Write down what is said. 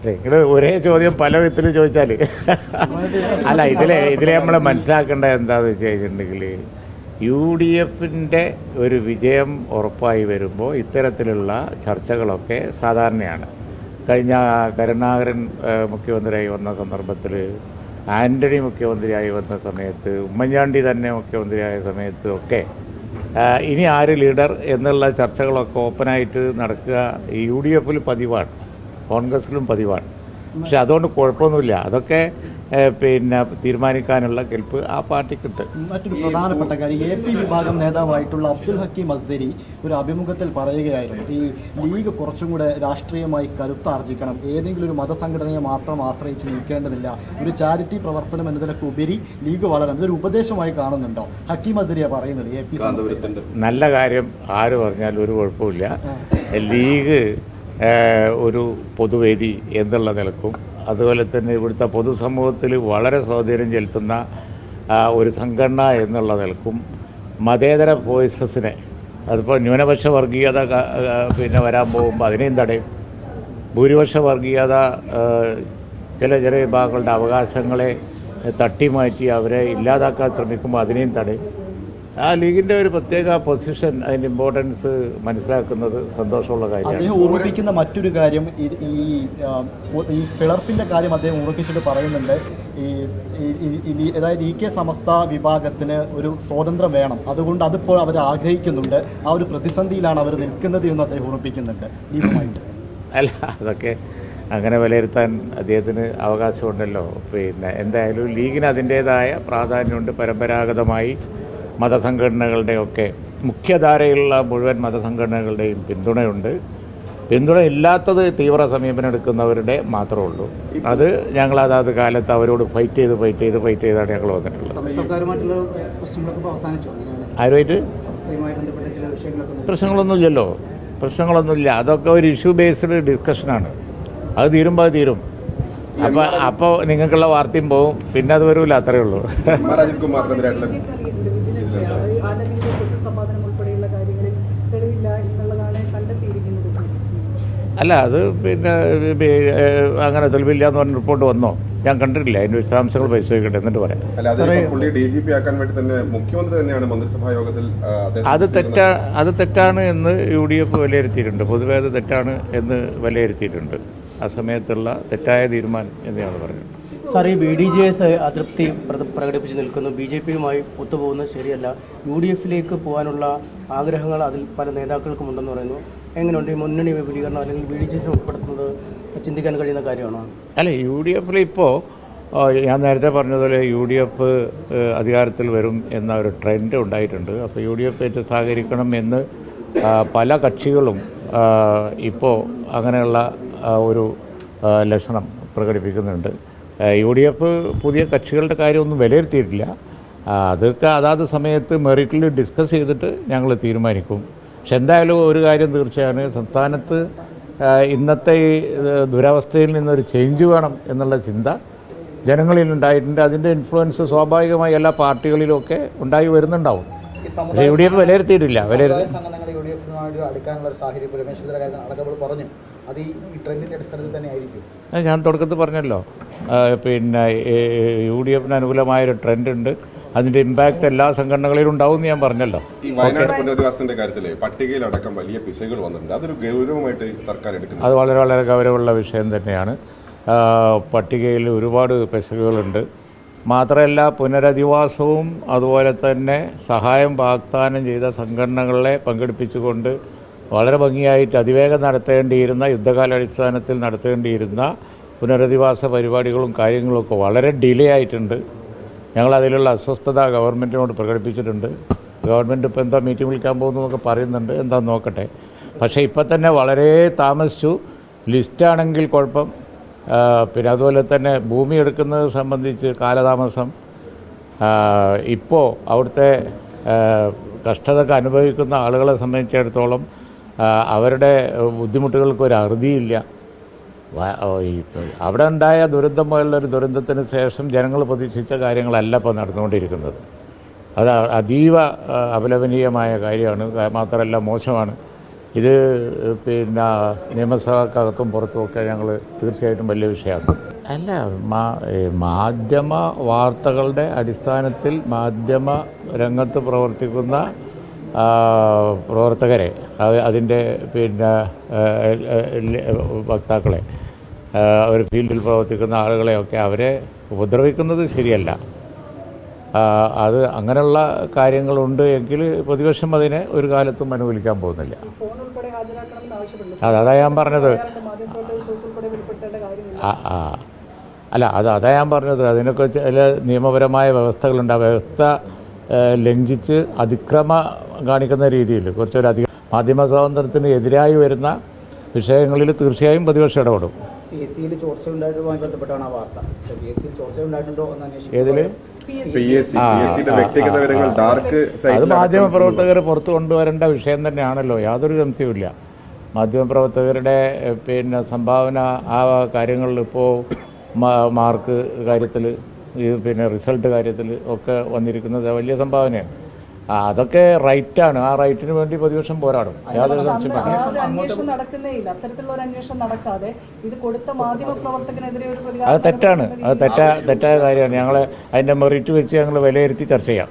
നിങ്ങൾ ഒരേ ചോദ്യം പല വിധത്തിൽ ചോദിച്ചാൽ അല്ല, ഇതിലെ നമ്മൾ മനസ്സിലാക്കേണ്ടത് എന്താണെന്ന് വെച്ച് കഴിഞ്ഞിട്ടുണ്ടെങ്കിൽ UDFിൻ്റെ ഒരു വിജയം ഉറപ്പായി വരുമ്പോൾ ഇത്തരത്തിലുള്ള ചർച്ചകളൊക്കെ സാധാരണയാണ്. കഴിഞ്ഞ കരുണാകരൻ മുഖ്യമന്ത്രിയായി വന്ന സന്ദർഭത്തിൽ, ആൻ്റണി മുഖ്യമന്ത്രിയായി വന്ന സമയത്ത്, ഉമ്മൻചാണ്ടി തന്നെ മുഖ്യമന്ത്രിയായ സമയത്ത് ഒക്കെ ഇനി ആര് ലീഡർ എന്നുള്ള ചർച്ചകളൊക്കെ ഓപ്പണായിട്ട് നടക്കുക UDFിൽ പതിവാണ്, കോൺഗ്രസിലും പതിവാണ്. പക്ഷെ അതുകൊണ്ട് കുഴപ്പമൊന്നുമില്ല. അതൊക്കെ പിന്നെ തീരുമാനിക്കാനുള്ള കെൽപ്പ് ആ പാർട്ടിക്കിട്ട്. മറ്റൊരു പ്രധാനപ്പെട്ട കാര്യം, AP വിഭാഗം നേതാവായിട്ടുള്ള അബ്ദുൽ ഹക്കീം അസ്സരി ഒരു അഭിമുഖത്തിൽ പറയുകയായിരുന്നു, ഈ ലീഗ് കുറച്ചും കൂടെ രാഷ്ട്രീയമായി കരുത്താർജിക്കണം, ഏതെങ്കിലും ഒരു മതസംഘടനയെ മാത്രം ആശ്രയിച്ച് നിൽക്കേണ്ടതില്ല, ഒരു ചാരിറ്റി പ്രവർത്തനം എന്നതിനൊക്കെ ഉപരി ലീഗ് വളരണം. ഇതൊരു ഉപദേശമായി കാണുന്നുണ്ടോ? ഹക്കീം അസ്സരിയ പറയുന്നത് AP. നല്ല കാര്യം, ആര് പറഞ്ഞാലും ഒരു കുഴപ്പമില്ല. ലീഗ് ഒരു പൊതുവേദി എന്നുള്ള നിലക്കും അതുപോലെ തന്നെ ഇവിടുത്തെ പൊതുസമൂഹത്തിൽ വളരെ സ്വാധീനം ചെലുത്തുന്ന ഒരു സംഘടന എന്നുള്ള നിലക്കും മതേതര വോയിസസിനെ, അതിപ്പോൾ ന്യൂനപക്ഷ വർഗീയത പിന്നെ വരാൻ പോകുമ്പോൾ അതിനെയും തടയും, ഭൂരിപക്ഷ വർഗീയത ചില വിഭാഗങ്ങളുടെ അവകാശങ്ങളെ തട്ടിമാറ്റി അവരെ ഇല്ലാതാക്കാൻ ശ്രമിക്കുമ്പോൾ അതിനെയും തടയും. ആ ലീഗിൻ്റെ ഒരു പ്രത്യേക പൊസിഷൻ, അതിൻ്റെ ഇമ്പോർട്ടൻസ് മനസ്സിലാക്കുന്നത് സന്തോഷമുള്ള കാര്യമാണ്. അദ്ദേഹം ഓർമ്മിപ്പിക്കുന്ന മറ്റൊരു കാര്യം, ഈ പിളർപ്പിൻ്റെ കാര്യം അദ്ദേഹം ഓർമ്മിപ്പിച്ചിട്ട് പറയുന്നുണ്ട്, അതായത് EK സമസ്ത വിഭാഗത്തിന് ഒരു സ്വാതന്ത്ര്യം വേണം, അതുകൊണ്ട് അതിപ്പോൾ അവർ ആഗ്രഹിക്കുന്നുണ്ട്, ആ ഒരു പ്രതിസന്ധിയിലാണ് അവർ നിൽക്കുന്നത് എന്ന് അദ്ദേഹം ഓർമ്മിപ്പിക്കുന്നുണ്ട് ലീഗുമായിട്ട്. അല്ല, അതൊക്കെ അങ്ങനെ വിലയിരുത്താൻ അദ്ദേഹത്തിന് അവകാശമുണ്ടല്ലോ. പിന്നെ എന്തായാലും ലീഗിന് അതിൻ്റേതായ പ്രാധാന്യമുണ്ട്. പരമ്പരാഗതമായി മതസംഘടനകളുടെയൊക്കെ മുഖ്യധാരയിലുള്ള മുഴുവൻ മതസംഘടനകളുടെയും പിന്തുണയുണ്ട്. പിന്തുണ ഇല്ലാത്തത് തീവ്ര സമീപനം എടുക്കുന്നവരുടെ മാത്രമേ ഉള്ളൂ. അത് ഞങ്ങൾ അതാത് കാലത്ത് അവരോട് ഫൈറ്റ് ചെയ്താണ് ഞങ്ങൾ വന്നിട്ടുള്ളത്. ആരുമായിട്ട് പ്രശ്നങ്ങളൊന്നുമില്ല. അതൊക്കെ ഒരു ഇഷ്യൂ ബേസ്ഡ് ഡിസ്കഷനാണ്. അത് തീരുമ്പോൾ അത് തീരും. അപ്പോൾ നിങ്ങൾക്കുള്ള വാർത്തയും പോവും, പിന്നെ അത് വരില്ല, അത്രയേ ഉള്ളൂ. അല്ല, അത് പിന്നെ അങ്ങനെ തെളിവില്ല എന്ന് പറഞ്ഞ റിപ്പോർട്ട് വന്നോ? ഞാൻ കണ്ടിട്ടില്ല. അതിൻ്റെ വിശദാംശങ്ങൾ പരിശോധിക്കട്ടെ, എന്നിട്ട് പറയാം. അത് തെറ്റാണ് എന്ന് UDF വിലയിരുത്തിയിട്ടുണ്ട്. പൊതുവേ അത് തെറ്റാണ് എന്ന് വിലയിരുത്തിയിട്ടുണ്ട്. ആ സമയത്തുള്ള തെറ്റായ തീരുമാനം എന്നാണ് പറഞ്ഞത്. സാർ, ഈ BDJS അതൃപ്തി പ്രകടിപ്പിച്ച് നിൽക്കുന്നു, BJPയുമായി ഒത്തുപോകുന്നത് ശരിയല്ല, UDFിലേക്ക് പോകാനുള്ള ആഗ്രഹങ്ങൾ അതിൽ പല നേതാക്കൾക്കും ഉണ്ടെന്ന് പറയുന്നു. എങ്ങനെയുണ്ട് ഈ മുന്നണി വിപുലീകരണം അല്ലെങ്കിൽ BDJS ഉൾപ്പെടുത്തുന്നത് ചിന്തിക്കാൻ കഴിയുന്ന കാര്യമാണോ? അല്ല, UDFിൽ ഇപ്പോൾ ഞാൻ നേരത്തെ പറഞ്ഞതുപോലെ UDF അധികാരത്തിൽ വരും എന്ന ഒരു ട്രെൻഡ് ഉണ്ടായിട്ടുണ്ട്. അപ്പോൾ UDF ആയിട്ട് സഹകരിക്കണം എന്ന് പല കക്ഷികളും ഇപ്പോൾ അങ്ങനെയുള്ള ഒരു ലക്ഷണം പ്രകടിപ്പിക്കുന്നുണ്ട്. UDF പുതിയ കക്ഷികളുടെ കാര്യമൊന്നും വിലയിരുത്തിയിട്ടില്ല. അതൊക്കെ അതാത് സമയത്ത് മെറിറ്റിൽ ഡിസ്കസ് ചെയ്തിട്ട് ഞങ്ങൾ തീരുമാനിക്കും. പക്ഷെ എന്തായാലും ഒരു കാര്യം തീർച്ചയാണ്, സംസ്ഥാനത്ത് ഇന്നത്തെ ഈ ദുരവസ്ഥയിൽ നിന്നൊരു ചേഞ്ച് വേണം എന്നുള്ള ചിന്ത ജനങ്ങളിൽ ഉണ്ടായിട്ടുണ്ട്. അതിൻ്റെ ഇൻഫ്ലുവൻസ് സ്വാഭാവികമായി എല്ലാ പാർട്ടികളിലും ഒക്കെ ഉണ്ടായി വരുന്നുണ്ടാവും. പക്ഷേ UDF വിലയിരുത്തിയിട്ടില്ല. ഞാൻ തുടക്കത്തിൽ പറഞ്ഞല്ലോ, പിന്നെ UDFിന് അനുകൂലമായൊരു ട്രെൻഡ് ഉണ്ട്. അതിൻ്റെ ഇമ്പാക്റ്റ് എല്ലാ സംഘടനകളിലും ഉണ്ടാവും എന്ന് ഞാൻ പറഞ്ഞല്ലോ. വയനാട് കാര്യത്തിലെ പട്ടികയിലടക്കം വലിയ പിശകുകൾ വന്നിട്ടുണ്ട്. അതൊരു ഗൗരവമായിട്ട് സർക്കാർ എടുക്കുന്നത്. അത് വളരെ വളരെ ഗൗരവമുള്ള വിഷയം തന്നെയാണ്. പട്ടികയിൽ ഒരുപാട് പിശകുകളുണ്ട്. മാത്രമല്ല, പുനരധിവാസവും അതുപോലെ തന്നെ സഹായം വാഗ്ദാനം ചെയ്ത സംഘടനകളെ പങ്കെടുപ്പിച്ചുകൊണ്ട് വളരെ ഭംഗിയായിട്ട് അതിവേഗം നടത്തേണ്ടിയിരുന്ന, യുദ്ധകാലാടിസ്ഥാനത്തിൽ നടത്തേണ്ടിയിരുന്ന പുനരധിവാസ പരിപാടികളും കാര്യങ്ങളുമൊക്കെ വളരെ ഡിലേ ആയിട്ടുണ്ട്. ഞങ്ങളതിലുള്ള അസ്വസ്ഥത ഗവൺമെൻറ്റിനോട് പ്രകടിപ്പിച്ചിട്ടുണ്ട്. ഗവൺമെൻറ് ഇപ്പോൾ എന്താ മീറ്റിംഗ് വിളിക്കാൻ പോകുന്നതൊക്കെ പറയുന്നുണ്ട്, എന്താണെന്ന് നോക്കട്ടെ. പക്ഷേ ഇപ്പം തന്നെ വളരെ താമസിച്ചു. ലിസ്റ്റാണെങ്കിൽ കുഴപ്പം, പിന്നെ അതുപോലെ തന്നെ ഭൂമി എടുക്കുന്നത് സംബന്ധിച്ച് കാലതാമസം. ഇപ്പോൾ അവിടുത്തെ കഷ്ടതയൊക്കെ അനുഭവിക്കുന്ന ആളുകളെ സംബന്ധിച്ചിടത്തോളം അവരുടെ ബുദ്ധിമുട്ടുകൾക്ക് ഒരു അറുതിയില്ല. അവിടെ ഉണ്ടായ ദുരന്തം പോലുള്ളൊരു ദുരന്തത്തിന് ശേഷം ജനങ്ങൾ പ്രതീക്ഷിച്ച കാര്യങ്ങളല്ല ഇപ്പോൾ നടന്നുകൊണ്ടിരിക്കുന്നത്. അത് അതീവ അപലപനീയമായ കാര്യമാണ്, മാത്രമല്ല മോശമാണ്. ഇത് പിന്നെ നിയമസഭക്കകത്തും പുറത്തുമൊക്കെ ഞങ്ങൾ തീർച്ചയായിട്ടും വലിയ വിഷയമാണ്. അല്ല, മാധ്യമ വാർത്തകളുടെ അടിസ്ഥാനത്തിൽ മാധ്യമ രംഗത്ത് പ്രവർത്തിക്കുന്ന പ്രവർത്തകരെ, അതിൻ്റെ പിന്നെ വക്താക്കളെ, അവർ ഫീൽഡിൽ പ്രവർത്തിക്കുന്ന ആളുകളെയൊക്കെ അവരെ ഉപദ്രവിക്കുന്നത് ശരിയല്ല. അത് അങ്ങനെയുള്ള കാര്യങ്ങളുണ്ട് എങ്കിൽ പ്രതിപക്ഷം അതിനെ ഒരു കാലത്തും അനുകൂലിക്കാൻ പോകുന്നില്ല. അതാ ഞാൻ പറഞ്ഞത്. അതാ ഞാൻ പറഞ്ഞത്. അതിനൊക്കെ ചില നിയമപരമായ വ്യവസ്ഥകളുണ്ട്. ആ വ്യവസ്ഥ ലംഘിച്ച് അതിക്രമ കാണിക്കുന്ന രീതിയിൽ കുറച്ചൊരധികം മാധ്യമ സ്വാതന്ത്ര്യത്തിന് എതിരായി വരുന്ന വിഷയങ്ങളിൽ തീർച്ചയായും പ്രതിപക്ഷം ഇടപെടും. ഏതില്? അത് മാധ്യമപ്രവർത്തകർ പുറത്തു കൊണ്ടുവരേണ്ട വിഷയം തന്നെയാണല്ലോ, യാതൊരു സംശയവുമില്ല. മാധ്യമപ്രവർത്തകരുടെ പിന്നെ സംഭാവന ആ കാര്യങ്ങളിൽ ഇപ്പോൾ മാർക്ക് കാര്യത്തിൽ, പിന്നെ റിസൾട്ട് കാര്യത്തിൽ ഒക്കെ വന്നിരിക്കുന്നത് വലിയ സംഭാവനയാണ്. അതൊക്കെ റൈറ്റാണ്. ആ റൈറ്റിന് വേണ്ടി പ്രതിപക്ഷം പോരാടും, യാതൊരു സംശയം. അത് തെറ്റാണ്. അത് തെറ്റായ കാര്യമാണ്. ഞങ്ങൾ അതിൻ്റെ മെറിറ്റ് വെച്ച് ഞങ്ങൾ വിലയിരുത്തി ചർച്ച ചെയ്യാം.